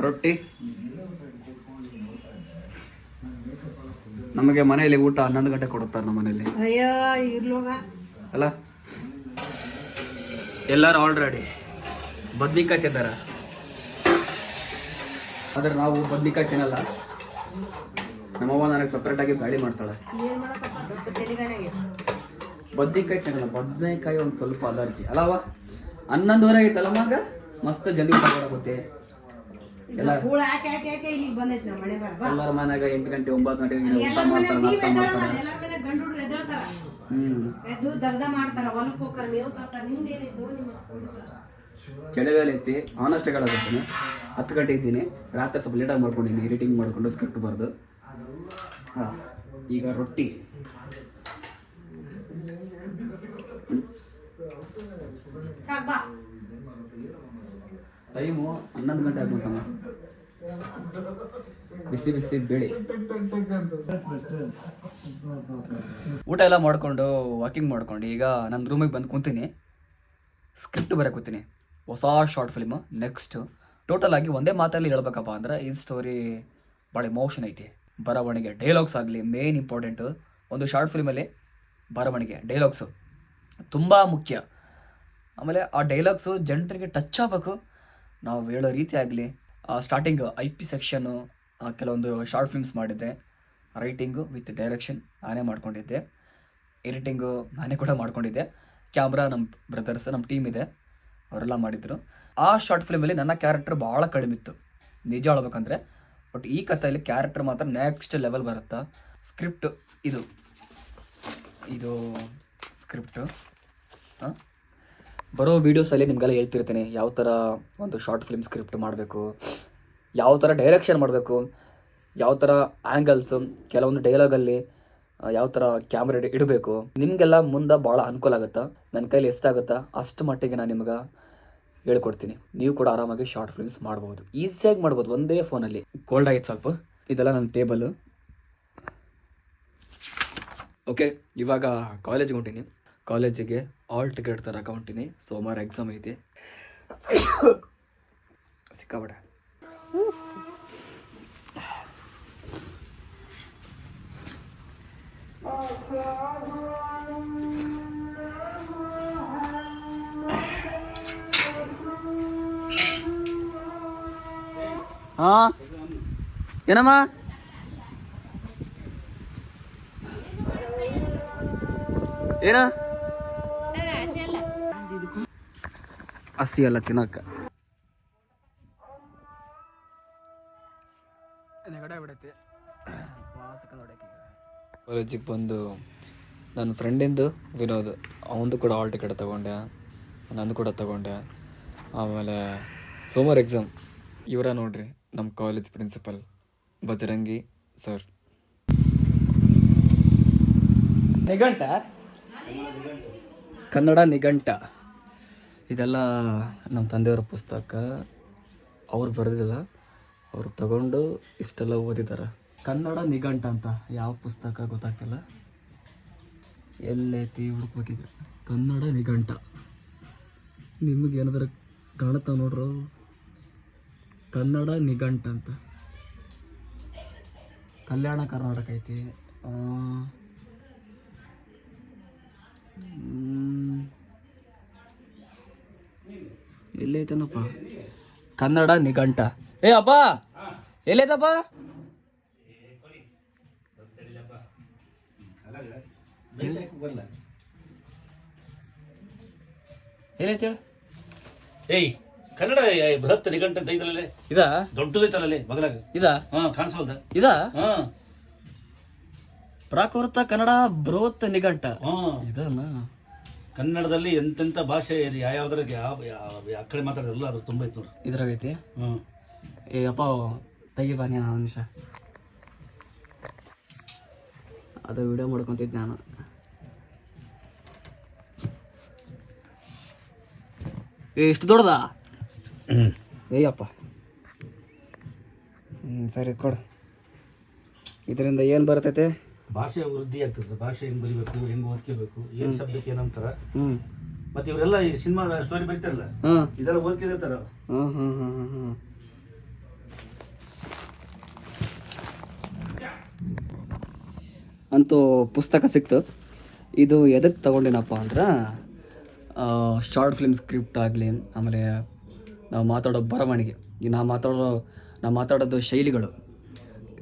ರೊಟ್ಟಿ. ನಮಗೆ ಮನೆಯಲ್ಲಿ ಊಟ 11 ಗಂಟೆ ಕೊಡುತ್ತಾರೆ ನಮ್ಮ ಮನೆಯಲ್ಲಿ. ಅಲ್ಲ ಎಲ್ಲರೂ ಆಲ್ರೆಡಿ ಬದ್ನಿಕಾಯಿ ತಿಂದಾರ, ಆದ್ರೆ ನಾವು ಬದ್ನಿಕಾಯಿ ತಿನ್ನಲ್ಲ. ನಮ್ಮವ್ವ ನನಗೆ ಸಪ್ರೇಟಾಗಿ ಬ್ಯಾಳಿ ಮಾಡ್ತಾಳೆ. ಬದ್ನಿಕಾಯಿ ತಿನ್ನಲ್ಲ, ಬದ್ನೆಕಾಯಿ ಒಂದು ಸ್ವಲ್ಪ ಅಲರ್ಜಿ ಅಲ್ಲವ. 11:30 ಆಗೈತಲ್ಲ ಮಗ, ಮಸ್ತ್ ಜಲ್ದಿ ಊಟ ಮಾಡಾಗುತ್ತೆ. ಎಲ್ಲರ ಮನ್ಯಾಗ 8 ಗಂಟೆ 9 ಗಂಟೆಗೆ ಊಟ ಮಾಡ್ತಾರೆ, ನಾಷ್ಟ ಮಾಡ್ತಾರೆ. ಚಳಿಗಾಲ ಐತಿ, ಆನೆಸ್ಟ್ ಹೇಳಕತ್ತೀನಿ. 10 ಗಂಟೆ ಇದ್ದೀನಿ, ರಾತ್ರಿ ಸ್ವಲ್ಪ ಲೇಟಾಗಿ ಮಾಡ್ಕೊಂಡಿದ್ದೀನಿ, ಎಡಿಟಿಂಗ್ ಮಾಡಿಕೊಂಡು ಸ್ಕ್ರಿಪ್ಟ್ ಬರೆದು. ಹಾಂ, ಈಗ ರೊಟ್ಟಿ. ಟೈಮು 11 ಗಂಟೆ ಆಗ್ಬಿಟ್ಟಮ್ಮ. ಬಿಸಿ ಬಿಸಿ ಬೇಳೆ. ಊಟ ಎಲ್ಲ ಮಾಡಿಕೊಂಡು ವಾಕಿಂಗ್ ಮಾಡ್ಕೊಂಡು ಈಗ ನನ್ನ ರೂಮಿಗೆ ಬಂದು ಕುಂತೀನಿ, ಸ್ಕ್ರಿಪ್ಟ್ ಬರೋಕೆ ಕೂತೀನಿ. ಹೊಸ ಶಾರ್ಟ್ ಫಿಲ್ಮ್ ನೆಕ್ಸ್ಟ್. ಟೋಟಲ್ ಆಗಿ ಒಂದೇ ಮಾತಲ್ಲಿ ಹೇಳ್ಬೇಕಪ್ಪ ಅಂದ್ರೆ ಇದು ಸ್ಟೋರಿ ಭಾಳ ಎಮೋಷನ್ ಐತಿ. ಬರವಣಿಗೆ, ಡೈಲಾಗ್ಸ್ ಆಗಲಿ ಮೇನ್ ಇಂಪಾರ್ಟೆಂಟು. ಒಂದು ಶಾರ್ಟ್ ಫಿಲ್ಮಲ್ಲಿ ಬರವಣಿಗೆ, ಡೈಲಾಗ್ಸು ತುಂಬ ಮುಖ್ಯ. ಆಮೇಲೆ ಆ ಡೈಲಾಗ್ಸು ಜನರಿಗೆ ಟಚ್ ಆಗಬೇಕು, ನಾವು ಹೇಳೋ ರೀತಿ ಆಗಲಿ. ಸ್ಟಾರ್ಟಿಂಗ್ IP ಸೆಕ್ಷನ್ನು ಕೆಲವೊಂದು ಶಾರ್ಟ್ ಫಿಲ್ಮ್ಸ್ ಮಾಡಿದ್ದೆ. ರೈಟಿಂಗು ವಿತ್ ಡೈರೆಕ್ಷನ್ ನಾನೇ ಮಾಡ್ಕೊಂಡಿದ್ದೆ, ಎಡಿಟಿಂಗು ನಾನೇ ಕೂಡ ಮಾಡ್ಕೊಂಡಿದ್ದೆ. ಕ್ಯಾಮ್ರಾ ನಮ್ಮ ಬ್ರದರ್ಸ್, ನಮ್ಮ ಟೀಮ್ ಇದೆ, ಅವರೆಲ್ಲ ಮಾಡಿದರು. ಆ ಶಾರ್ಟ್ ಫಿಲ್ಮಲ್ಲಿ ನನ್ನ ಕ್ಯಾರೆಕ್ಟರ್ ಭಾಳ ಕಡಿಮೆ ಇತ್ತು ನಿಜ ಹೇಳ್ಬೇಕಂದ್ರೆ. ಬಟ್ ಈ ಕಥೆಯಲ್ಲಿ ಕ್ಯಾರೆಕ್ಟರ್ ಮಾತ್ರ ನೆಕ್ಸ್ಟ್ ಲೆವೆಲ್ ಬರುತ್ತಾ. ಸ್ಕ್ರಿಪ್ಟ್ ಇದು ಸ್ಕ್ರಿಪ್ಟು ಬರೋ ವೀಡಿಯೋಸಲ್ಲಿ ನಿಮಗೆಲ್ಲ ಹೇಳ್ತಿರ್ತೀನಿ ಯಾವ ಥರ ಒಂದು ಶಾರ್ಟ್ ಫಿಲ್ಮ್ ಸ್ಕ್ರಿಪ್ಟ್ ಮಾಡಬೇಕು, ಯಾವ ಥರ ಡೈರೆಕ್ಷನ್ ಮಾಡಬೇಕು, ಯಾವ ಥರ ಆ್ಯಂಗಲ್ಸು, ಕೆಲವೊಂದು ಡೈಲಾಗಲ್ಲಿ ಯಾವ ಥರ ಕ್ಯಾಮ್ರಾ ಇಡಬೇಕು. ನಿಮಗೆಲ್ಲ ಮುಂದೆ ಭಾಳ ಅನುಕೂಲ ಆಗುತ್ತಾ. ನನ್ನ ಕೈಲಿ ಎಷ್ಟಾಗುತ್ತಾ ಅಷ್ಟು ಮಟ್ಟಿಗೆ ನಾನು ನಿಮ್ಗೆ ಹೇಳ್ಕೊಡ್ತೀನಿ. ನೀವು ಕೂಡ ಆರಾಮಾಗಿ ಶಾರ್ಟ್ ಫಿಲ್ಮ್ಸ್ ಮಾಡ್ಬೋದು, ಈಸಿಯಾಗಿ ಮಾಡ್ಬೋದು ಒಂದೇ ಫೋನಲ್ಲಿ. ಕೋಲ್ಡ್ ಆಗಿತ್ತು ಸ್ವಲ್ಪ. ಇದೆಲ್ಲ ನನ್ನ ಟೇಬಲು. ಓಕೆ, ಇವಾಗ ಕಾಲೇಜ್ಗೆ ಹೊಂಟೀನಿ. ಕಾಲೇಜಿಗೆ ಆಲ್ ಟಿಕೆಟ್ ತರಕ ಹೊಂಟೀನಿ. ಸೋಮವಾರ ಎಕ್ಸಾಮ್ ಐತಿ. ಸಿಕ್ಕಾಬೇಡ. ಹಾಂ ಏನಮ್ಮ? ಏನ ಹಸಿ ಅಲ್ಲ ತಿನ್ನಕ್ಕ. ನೆಗಡೆ ಬಿಡೈತಿ. ಕಾಲೇಜಿಗೆ ಬಂದು ನನ್ನ ಫ್ರೆಂಡಿಂದು ವಿನೋದ್, ಅವನದು ಕೂಡ ಹಾಲ್ ಟಿಕೆಟ್ ತೊಗೊಂಡೆ, ನಂದು ಕೂಡ ತೊಗೊಂಡೆ. ಆಮೇಲೆ ಸೋಮವಾರ ಎಕ್ಸಾಮ್. ಇವರ ನೋಡ್ರಿ ನಮ್ಮ ಕಾಲೇಜ್ ಪ್ರಿನ್ಸಿಪಲ್ ಬಜರಂಗಿ ಸರ್. ನಿಘಂಟ, ಕನ್ನಡ ನಿಘಂಟ. ಇದೆಲ್ಲ ನಮ್ಮ ತಂದೆಯವರ ಪುಸ್ತಕ. ಅವ್ರು ಬರೆದಿಲ್ಲ, ಅವ್ರು ತಗೊಂಡು ಇಷ್ಟೆಲ್ಲ ಓದಿದ್ದಾರೆ. ಕನ್ನಡ ನಿಘಂಟ ಅಂತ ಯಾವ ಪುಸ್ತಕ ಗೊತ್ತಾಗ್ತಿಲ್ಲ, ಎಲ್ಲೈತಿ ಹುಡುಕ್ಬೇಕೀಗ. ಕನ್ನಡ ನಿಘಂಟ ನಿಮಗೆ ಏನಾದ್ರು ಕಾಣುತ್ತಾ ನೋಡ್ರು, ಕನ್ನಡ ನಿಘಂಟ ಅಂತ. ಕಲ್ಯಾಣ ಕರ್ನಾಟಕ ಐತಿ. ಎಲ್ಲೈತನಪ್ಪ ಕನ್ನಡ ನಿಘಂಟ. ಏ ಅಪ್ಪ ಎಲ್ಲೈತಪ್ಪ? ಏನೈತಿ ಹೇಳು? ಏಯ್ ಕನ್ನಡ ಬೃಹತ್ ನಿಘಂಟ ಅಂತ ಐತಲ್ಲೇ, ಇದಾ ದೊಡ್ಡದೈತಲ್ಲೇ ಬಗಲಾಗ. ಇದಾ ಕಾಣಿಸಲ್ದ? ಇದಾ ಪ್ರಾಕೃತ ಕನ್ನಡ ಬೃಹತ್ ನಿಘಂಟ. ಇದನ್ನ ಕನ್ನಡದಲ್ಲಿ ಎಂತೆಂತ ಭಾಷೆ ಯಾವ್ಯಾವ್ದ್ರಾಗ ಯಾವ ಕಡೆ ಮಾತಾಡೋದಲ್ಲ ಅದು ತುಂಬ ಐತೆ ನೋಡಿ ಇದ್ರಾಗೈತಿ. ಏ ಅಪ್ಪ ತೆಗಿ ಬನ್ನಿ ಒಂದು ನಿಮಿಷ, ಅದು ವಿಡಿಯೋ ಮಾಡ್ಕೊಂತಿದ್ದೆ ನಾನು. ಎಷ್ಟು ದೊಡ್ಡದಾ? ಏಯಪ್ಪ ಸರಿ ಕೊಡು. ಇದರಿಂದ ಏನು ಬರ್ತೈತೆ? ಭಾಷೆ ವೃದ್ಧಿ ಆಗ್ತದೆ. ಭಾಷೆ ಹೆಂಗ್ ಬರಿಬೇಕು, ಹೆಂಗ್ ಓದ್ಕೋಬೇಕು, ಏನ್ ಶಬ್ದಕ್ಕೆ ಏನಂತಾರ ಮತ್ತೆ ಇವರೆಲ್ಲ ಈ ಸಿನಿಮಾ ಸ್ಟೋರಿ ಬರೀತಾರಲ್ಲ ಹಾಂ ಇದೆಲ್ಲ ಓದ್ಕಿರ್ತಾರ. ಹಾಂ ಹಾಂ ಹಾಂ ಹಾಂ ಹಾಂ ಅಂತೂ ಪುಸ್ತಕ ಸಿಕ್ತು. ಇದು ಎದಕ್ಕೆ ತೊಗೊಂಡಿನಪ್ಪ ಅಂದ್ರೆ ಶಾರ್ಟ್ ಫಿಲ್ಮ್ ಸ್ಕ್ರಿಪ್ಟ್ ಆಗಲಿ, ಆಮೇಲೆ ನಾವು ಮಾತಾಡೋ ಬರವಣಿಗೆ, ನಾವು ಮಾತಾಡೋದು ಶೈಲಿಗಳು,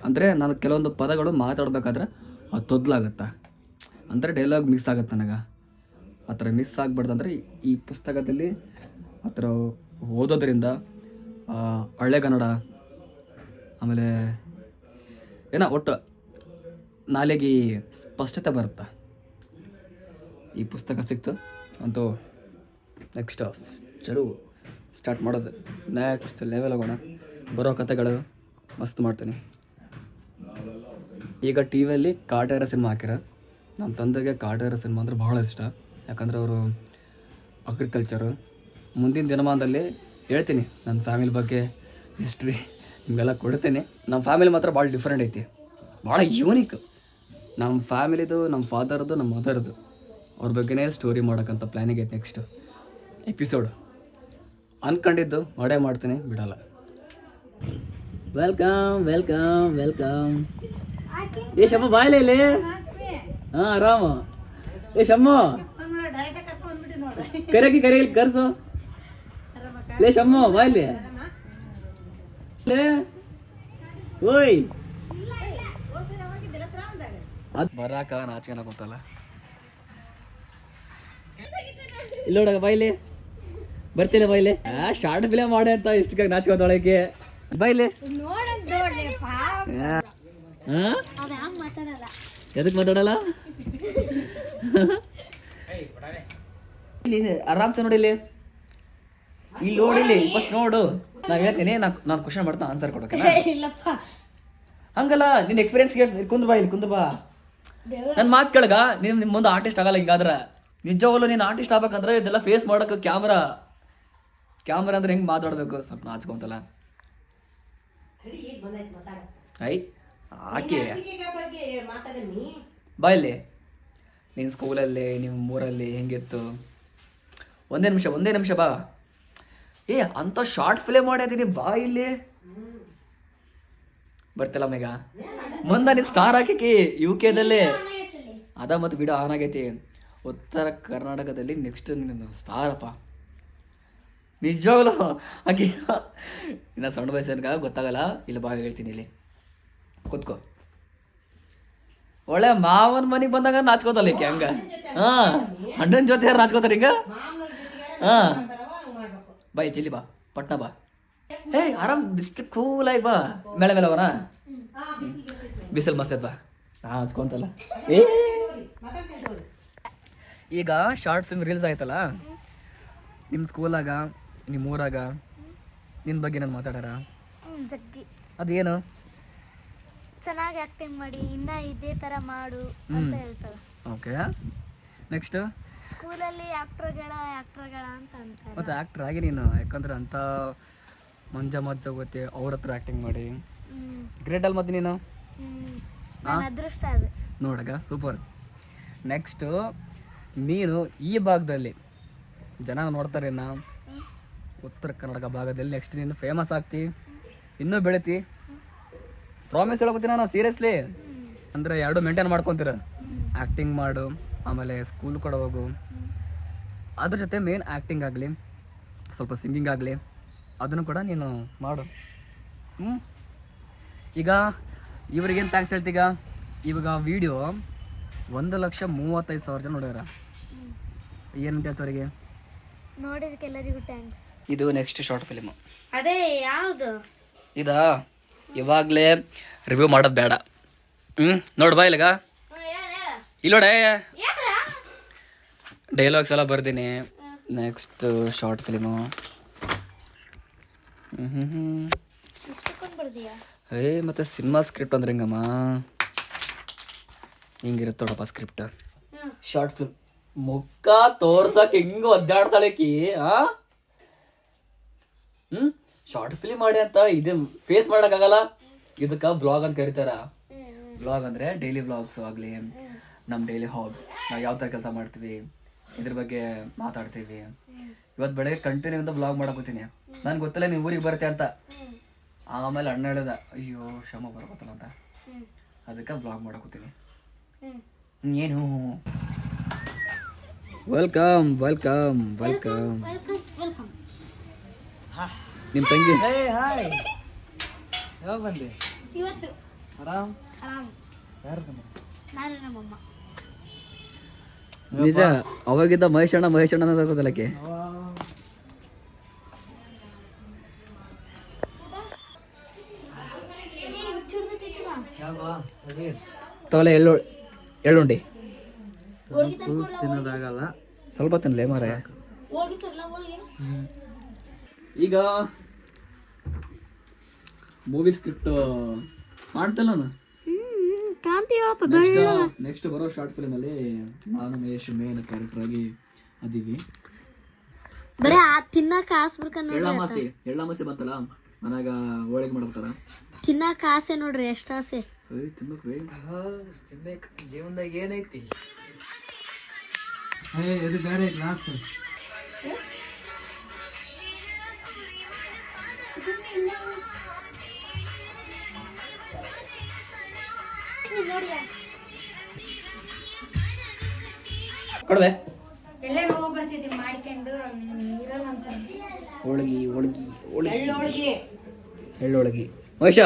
ಅಂದರೆ ನಾನು ಕೆಲವೊಂದು ಪದಗಳು ಮಾತಾಡ್ಬೇಕಾದ್ರೆ ಅದು ತೊದಲಾಗುತ್ತೆ, ಅಂದರೆ ಡೈಲಾಗ್ ಮಿಕ್ಸ್ ಆಗುತ್ತೆ ನನಗೆ. ಆ ಥರ ಮಿಕ್ಸ್ ಆಗ್ಬಾರ್ದಂದ್ರೆ ಈ ಪುಸ್ತಕದಲ್ಲಿ ಆ ಥರ ಓದೋದ್ರಿಂದ ಹಳೆಗನ್ನಡ, ಆಮೇಲೆ ಏನೋ ಒಟ್ಟು ನಾಲೆಗೆ ಸ್ಪಷ್ಟತೆ ಬರುತ್ತೆ. ಈ ಪುಸ್ತಕ ಸಿಕ್ತು ಅಂತೂ ನೆಕ್ಸ್ಟ್ ಚಲೋ ಸ್ಟಾರ್ಟ್ ಮಾಡೋದು, ನೆಕ್ಸ್ಟ್ ಲೆವೆಲ್ ಆಗೋಣ. ಬರೋ ಕಥೆಗಳು ಮಸ್ತ್ ಮಾಡ್ತೀನಿ. ಈಗ ಟಿ ವಿಯಲ್ಲಿ ಕಾಟೇರ ಸಿನಿಮಾ ಹಾಕಿರ. ನಮ್ಮ ತಂದೆಗೆ ಕಾಟೇರ ಸಿನಿಮಾ ಅಂದ್ರೆ ಭಾಳ ಇಷ್ಟ, ಯಾಕಂದರೆ ಅವರು ಅಗ್ರಿಕಲ್ಚರು. ಮುಂದಿನ ದಿನಮಾನದಲ್ಲಿ ಹೇಳ್ತೀನಿ ನನ್ನ ಫ್ಯಾಮಿಲಿ ಬಗ್ಗೆ ಹಿಸ್ಟ್ರಿ ನಿಮಗೆಲ್ಲ ಕೊಡ್ತೀನಿ. ನಮ್ಮ ಫ್ಯಾಮಿಲಿ ಮಾತ್ರ ಭಾಳ ಡಿಫ್ರೆಂಟ್ ಐತಿ, ಭಾಳ ಯೂನಿಕ್. ನಮ್ಮ ಫ್ಯಾಮಿಲಿದು, ನಮ್ಮ ಫಾದರ್ದು, ನಮ್ಮ ಮದರ್ದು, ಅವ್ರ ಬಗ್ಗೆನೇ ಸ್ಟೋರಿ ಮಾಡೋಕ್ಕಂತ ಪ್ಲ್ಯಾನಿಂಗ್ ಐತೆ. ನೆಕ್ಸ್ಟ್ ಎಪಿಸೋಡ್ ಅಂದ್ಕೊಂಡಿದ್ದು ಮಾಡೇ ಮಾಡ್ತೀನಿ, ಬಿಡಲ್ಲ. Welcome welcome welcome. ಏ ಶಮ್ಮ ಬಾಯ್ಲೆ ಇಲ್ಲಿ. ಹಾಂ ಆರಾಮ. ಏ ಶಮ್ಮ ಕರೆಯಲ್ಲಿ ಕರ್ಸು. ಲೇ ಶಮ್ಮ ಬಾಯ್ಲಿ. ಓಯ್ ಅದು ಬರಾಕ ನಾಚಿಕೆನ ಗೊತ್ತಲ್ಲ. ಇಲ್ಲ ನೋಡಗ ಬಾಯ್ಲಿ, ಬರ್ತಿಲ್ಲ ಬಾಯ್ಲಿ. ಶಾರ್ಟ್ ಫಿಲಮ್ ಮಾಡಿ ಅಂತ ಇಷ್ಟಕ್ಕೆ ನಾಚ್ಕೋದೊಳಗೆ ಬಾಯ್ಲಿ. ಎದಕ್ ಮಾತಾಡಲ್ಲ? ಆರಾಮ್ಸೆ ನೋಡಿಲ್ಲಿ, ಇಲ್ಲಿ ನೋಡಿಲ್ಲಿ ಫಸ್ಟ್ ನೋಡು. ನಾ ಹೇಳ್ತೀನಿ, ನಾನು ಕ್ವಶನ್ ಮಾಡ್ತಾ ಆನ್ಸರ್ ಕೊಡೋಕೆ. ಹಂಗಲ್ಲ, ನಿನ್ನ ಎಕ್ಸ್ಪೀರಿಯನ್ಸ್ಗೆ ಕುಂದು ಬಾ, ಇಲ್ಲಿ ಕುಂದು ಬಾ. ನನ್ನ ಮಾತು ಕೇಳಗ, ನೀನು ನಿಮ್ಮ ಮುಂದೆ ಆರ್ಟಿಸ್ಟ್ ಆಗಲ್ಲ. ಹಿಂಗಾದ್ರೆ ನಿಜವಾಗಲೂ ನೀನು ಆರ್ಟಿಸ್ಟ್ ಆಗ್ಬೇಕಂದ್ರೆ ಇದೆಲ್ಲ ಫೇಸ್ ಮಾಡೋಕೆ ಕ್ಯಾಮ್ರಾ ಅಂದ್ರೆ ಹೆಂಗೆ ಮಾತಾಡಬೇಕು, ಸ್ವಲ್ಪ ನಾಚ್ಕೊಂತಲ್ಲ. ಐ ಆಕೆ ಬಾ ಇಲ್ಲಿ. ನಿನ್ನ ಸ್ಕೂಲಲ್ಲಿ, ನಿಮ್ಮ ಊರಲ್ಲಿ ಹೆಂಗಿತ್ತು? ಒಂದೇ ನಿಮಿಷ ಬಾ. ಏ ಅಂಥ ಶಾರ್ಟ್ ಫಿಲ್ಮ್ ಮಾಡಿದ್ದೀನಿ, ಬಾ ಇಲ್ಲಿ. ಬರ್ತಿಲ್ಲ ಮೇಗ ಮುಂದೆ ನೀನು ಸ್ಟಾರ್ ಹಾಕಿ UK ಅದ ಮತ್ತು ವಿಡಿಯೋ ಆನ್ ಆಗೈತಿ. ಉತ್ತರ ಕರ್ನಾಟಕದಲ್ಲಿ ನೆಕ್ಸ್ಟ್ ನೀನು ಸ್ಟಾರಪ್ಪ, ನಿಜವಾಗ್ಲೂ. ಆಕೆ ಇನ್ನು ಸಣ್ಣ ವಯಸ್ಸನ್ಗ ಗೊತ್ತಾಗಲ್ಲ. ಇಲ್ಲಿ ಬಾ ಹೇಳ್ತೀನಿ, ಇಲ್ಲಿ ಕೂತ್ಕೋ. ಒಳ್ಳೆ ಮಾವನ ಮನೆಗೆ ಬಂದಾಗ ನಾಚ್ಕೋತಲ್ಲ ಈಕೆ ಹಂಗ. ಹಾಂ, ಅಣ್ಣನ ಜೊತೆ ಯಾರು ನಾಚ್ಕೋತಾರೆ ಹಿಂಗ? ಹಾಂ ಬಾ, ಚಿಲ್ಲಿ ಬಾ, ಪಟ್ನ ಬಾ. ಏ ಆರಾಮ್ ಇಷ್ಟು ಕೂಲಾಗಿ ಬಾ. ಮೇಲೆ ಅವನ ಬಿಸಿಲು ಮಸ್ತ್ ಬಾ. ಹಚ್ಕೊಂತಲ್ಲ. ಏ ಈಗ ಶಾರ್ಟ್ ಫಿಲ್ಮ್ ರೀಲ್ಸ್ ಆಯ್ತಲ್ಲ, ನಿಮ್ಮ ಸ್ಕೂಲಾಗ, ನಿಮ್ಮ ಊರಾಗ ನಿನ್ನ ಬಗ್ಗೆ ನಾನು ಮಾತಾಡಾರ? ಜಗ್ಗಿ ಅದೇನು ಚೆನ್ನಾಗಿ ಆಕ್ಟಿಂಗ್ ಮಾಡಿ ಇನ್ನ ಇದೇ ತರ ಮಾಡು ಅಂತ ಹೇಳ್ತಾರೆ. ಓಕೆ, ನೆಕ್ಸ್ಟ್ ಸ್ಕೂಲಲ್ಲಿ ಆಕ್ಟರ್ಗಳ ಅಂತ ಅಂತಾರೆ. ಮತ್ತು ಆ್ಯಕ್ಟ್ರ್ ಆಗಿ ನೀನು, ಯಾಕಂದ್ರೆ ಅಂಥ ಮಂಜ ಗೊತ್ತೆ ಅವ್ರ ಹತ್ರ ಆ್ಯಕ್ಟಿಂಗ್ ಮಾಡಿ ಗ್ರೇಟ್ ಅಲ್ಲಿ. ಮತ್ತೆ ನೀನು ನನ್ನ ಅದೃಷ್ಟ ಅದು ನೋಡಗ, ಸೂಪರ್. ನೆಕ್ಸ್ಟು ನೀನು ಈ ಭಾಗದಲ್ಲಿ ಜನ ನೋಡ್ತಾರೆ, ಉತ್ತರ ಕರ್ನಾಟಕ ಭಾಗದಲ್ಲಿ ನೆಕ್ಸ್ಟ್ ನೀನು ಫೇಮಸ್ ಆಗ್ತಿ, ಇನ್ನೂ ಬೆಳಿತಿ. ಪ್ರಾಮಿಸ್ ಹೇಳ್ಕೊತೀನಿ ನಾನು, ಸೀರಿಯಸ್ಲಿ. ಅಂದರೆ ಎರಡು ಮೇಂಟೈನ್ ಮಾಡ್ಕೊತೀರ, ಆ್ಯಕ್ಟಿಂಗ್ ಮಾಡು, ಆಮೇಲೆ ಸ್ಕೂಲ್ ಕೂಡ ಹೋಗು. ಅದ್ರ ಜೊತೆ ಮೇನ್ ಆ್ಯಕ್ಟಿಂಗ್ ಆಗಲಿ, ಸ್ವಲ್ಪ ಸಿಂಗಿಂಗ್ ಆಗಲಿ, ಅದನ್ನು ಕೂಡ ನೀನು ಮಾಡು. ಈಗ ಇವ್ರಿಗೇನು ಥ್ಯಾಂಕ್ಸ್ ಹೇಳ್ತೀಗ? ಇವಾಗ ವಿಡಿಯೋ 1,35,000 ಜನ ನೋಡ್ಯಾರ. ಏನಂತ ಹೇಳ್ತವ್ರಿಗೆ? ನೋಡಿದಕ್ಕೆಲ್ಲರಿಗೂ ಥ್ಯಾಂಕ್ಸ್. ಇದು ನೆಕ್ಸ್ಟ್ ಶಾರ್ಟ್ ಫಿಲ್ಮು. ಅದೇ ಯಾವುದು ಇದಾ? ಇವಾಗಲೇ ರಿವ್ಯೂ ಮಾಡೋದು ಬೇಡ. ನೋಡು ಬಾ ಇಲ್ಲಗ, ಇಲ್ಲೋಡೆ ಡೈಲಾಗ್ಸ್ ಎಲ್ಲ ಬರ್ತೀನಿ. Next short film. ಏ ಮತ್ತು ಸಿನಿಮಾ ಸ್ಕ್ರಿಪ್ಟ್ ಅಂದ್ರೆ ಹಿಂಗಮ್ಮ, ಹಿಂಗಿರುತ್ತೆ ನೋಡಪ್ಪ ಸ್ಕ್ರಿಪ್ಟ್. ಶಾರ್ಟ್ ಫಿಲ್ಮ್ ಮುಖ ತೋರ್ಸಕ್ಕೆ ಹಿಂಗೆ ಒದ್ದಾಡ್ತಾಳಕಿ. ಶಾರ್ಟ್ ಫಿಲ್ಮ್ ಮಾಡಿ ಅಂತ ಇದು ಫೇಸ್ ಮಾಡೋಕ್ಕಾಗಲ್ಲ. ಇದಕ್ಕೆ ವ್ಲಾಗ್ ಅಂತ ಕರೀತಾರ. ವ್ಲಾಗ್ ಅಂದರೆ ಡೈಲಿ ವ್ಲಾಗ್ಸ್ ಆಗಲಿ, ನಮ್ಮ ಡೈಲಿ ಹಾಬ್, ನಾವು ಯಾವ ಥರ ಕೆಲಸ ಮಾಡ್ತೀವಿ, ಇದ್ರ ಬಗ್ಗೆ ಮಾತಾಡ್ತೀವಿ. ಇವತ್ತು ಬೆಳಗ್ಗೆ ಕಂಟಿನ್ಯೂ ಅಂತ ಬ್ಲಾಗ್ ಮಾಡಕೋತೀನಿ. ನನ್ಗೆ ಗೊತ್ತಿಲ್ಲ ನೀವು ಊರಿಗೆ ಬರುತ್ತೆ ಅಂತ. ಆಮೇಲೆ ಅಣ್ಣ ಹೇಳಿದ ಅಯ್ಯೋ ಶ್ರಮ ಬರ್ಬೋತಲ್ಲ ಅಂತ, ಅದಕ್ಕೆ ಬ್ಲಾಗ್ ಮಾಡಕೋತೀನಿ. ಏನು ವೆಲ್ಕಮ್ ವೆಲ್ಕಮ್ ವೆಲ್ಕಮ್. ನಿಮ್ಮ ತಂಗಿ ಯಾವಾಗ ಬಂದೆ? ಇವತ್ತು ಆರಾಮ್? ಆರಾಮ್. ಯಾರು ಬಂದ್ರು? ನಾನು ನಮ್ಮಮ್ಮ. ನಿಜ ಅವಾಗಿದ್ದ ಮಹೇಶಣ್ಣ ಅನ್ನೋದು ಗೊತ್ತಲ್ಲಕ್ಕೆ. ತಗೊಳ್ಳೆ ಎಳ್ಳುಂಡಿ ತಿನ್ನೋದಾಗಲ್ಲ, ಸ್ವಲ್ಪ ತಿನ್ಲೆ ಮಾರ. ಈಗ ಮೂವಿ ಸ್ಕ್ರಿಪ್ಟ್ ಮಾಡ್ತಲ್ಲ ನಾನು. ಕ್ರಾಂತಿ ನೆಕ್ಸ್ಟ್ ಬರೋ ಶಾರ್ಟ್ ಫಿಲ್ಮ್ ಅಲ್ಲಿ ನಾನು ಮಹೇಶ್ ಮೇನ್ ಕ್ಯಾರೆಕ್ಟರ್ ಆಗಿ ಅದೀವಿ. ಬರೀ ತಿನ್ನಕ ಆಸ್ಬಿಡ್ಕ ನೋಡ್ರಿ. ಎಳ್ಳಮಾಸಿ ಬಂತಲ್ಲ, ಮನ್ಯಾಗ ಹೋಳಿಗೆ ಮಾಡ್ತಾರ. ತಿನ್ನಕ ಆಸೆ ನೋಡ್ರಿ, ಎಷ್ಟ ಆಸೆ. ತಿನ್ಬೇಕು. ಜೀವನದಾಗ ಏನೈತಿ? ಇದು ಬೇರೆ ಲಾಸ್ಟ್. ಕೊಡ್ವೆ ಎಲ್ಲರೂ ಹೋಗಿ ಬರ್ತಿದ್ವಿ ಮಾಡ್ಕೊಂಡು ಇರಲ್ಲ ಅಂತ. ಹೋಳಿಗೆ ಎಳ್ಳೊಳಗಿ ಮಹೇಶ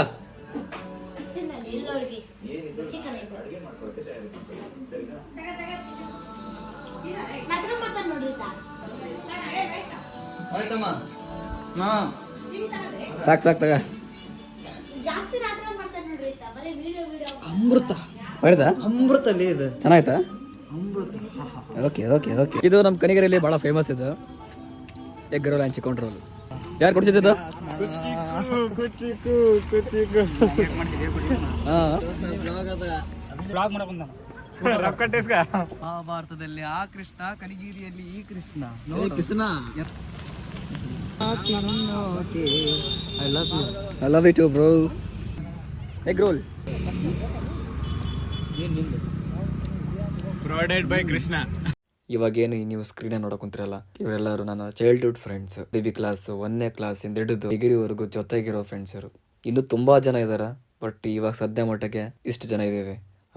ಆಯ್ತಮ್ಮ. ಹಾ ಸಾಕು ತಗ. ಜಾಸ್ತಿ ರಾತ್ರಿ ಮಾಡ್ತಾನೆ ನೋಡ್ರಿ, ಬರೀ ವಿಡಿಯೋ ಅಮೃತ ಬೈದಾ ಅಮೃತ ಅಲ್ಲಿ ಇದು ಚೆನ್ನಾಯ್ತಾ? ಅಮೃತ. Okay okay okay. ಇದು ನಮ್ಮ ಕನಿಗರಲ್ಲಿ ಭಾಳ ಫೇಮಸ್ ಇದು egg roll and chicken roll. ಯಾರು ಕೊಡ್ತಿದ್ದು? ಭಾರತದಲ್ಲಿ ಆ ಕೃಷ್ಣ, ಕನಿಗಿರಿಯಲ್ಲಿ ಈ Krishna. Krishna I love you. I love you too bro. Egg roll provided by Krishna. ಇವಾಗೇನು ನೀವು ಸ್ಕ್ರೀನ್ ನೋಡಕೊಂತಿರಲ್ಲ, ಇವರೆಲ್ಲರೂ ನನ್ನ ಚೈಲ್ಡ್ಹುಡ್ ಫ್ರೆಂಡ್ಸ್. ಬೇಬಿ ಕ್ಲಾಸ್ 1ನೇ ಕ್ಲಾಸಿಂದ ಹಿಡಿದು ಡಿಗ್ರಿವರೆಗೂ ಜೊತೆಗಿರೋ ಫ್ರೆಂಡ್ಸ್ ಇವರು. ಇನ್ನೂ ತುಂಬಾ ಜನ ಇದಾರೆ, ಬಟ್ ಇವಾಗ ಸದ್ಯ ಮಟ್ಟಿಗೆ ಇಷ್ಟು ಜನ ಇದ್ದೇವೆ.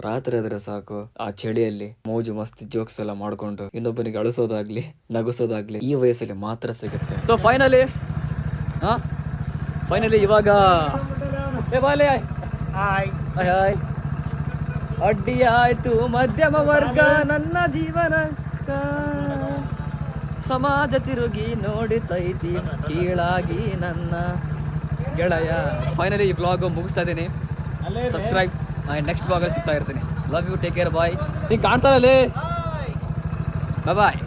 ರಾತ್ರಿ ಆದ್ರೆ ಸಾಕು, ಆ ಚಳಿಯಲ್ಲಿ ಮೌಜು ಮಸ್ತಿ ಜೋಕ್ಸ್ ಎಲ್ಲ ಮಾಡ್ಕೊಂಡು ಇನ್ನೊಬ್ಬನಿಗೆ ಅಳಿಸೋದಾಗ್ಲಿ ನಗಿಸೋದಾಗ್ಲಿ ಈ ವಯಸ್ಸಲ್ಲಿ ಮಾತ್ರ ಸಿಗುತ್ತೆ. ಸೊ ಫೈನಲಿ ಇವಾಗ ಅಡ್ಡಿ ಆಯ್ತು ಮಧ್ಯಮ ವರ್ಗ ನನ್ನ ಜೀವನ, ಸಮಾಜ ತಿರುಗಿ ನೋಡಿತೈತಿ ಕೀಳಾಗಿ ನನ್ನ ಗೆಳೆಯ. ಫೈನಲಿ ಈ ಬ್ಲಾಗ್ ಮುಗಿಸ್ತಾ ಇದ್ದೀನಿ. ಸಬ್ಸ್ಕ್ರೈಬ್, ನೆಕ್ಸ್ಟ್ ಬ್ಲಾಗಲ್ಲಿ ಸಿಗ್ತಾ ಇರ್ತೀನಿ. ಲವ್ ಯು, ಟೇಕ್ ಕೇರ್, ಬಾಯ್. ಈಗ ಕಾಣ್ತಾರಲ್ಲಿ ಬಾಯ್.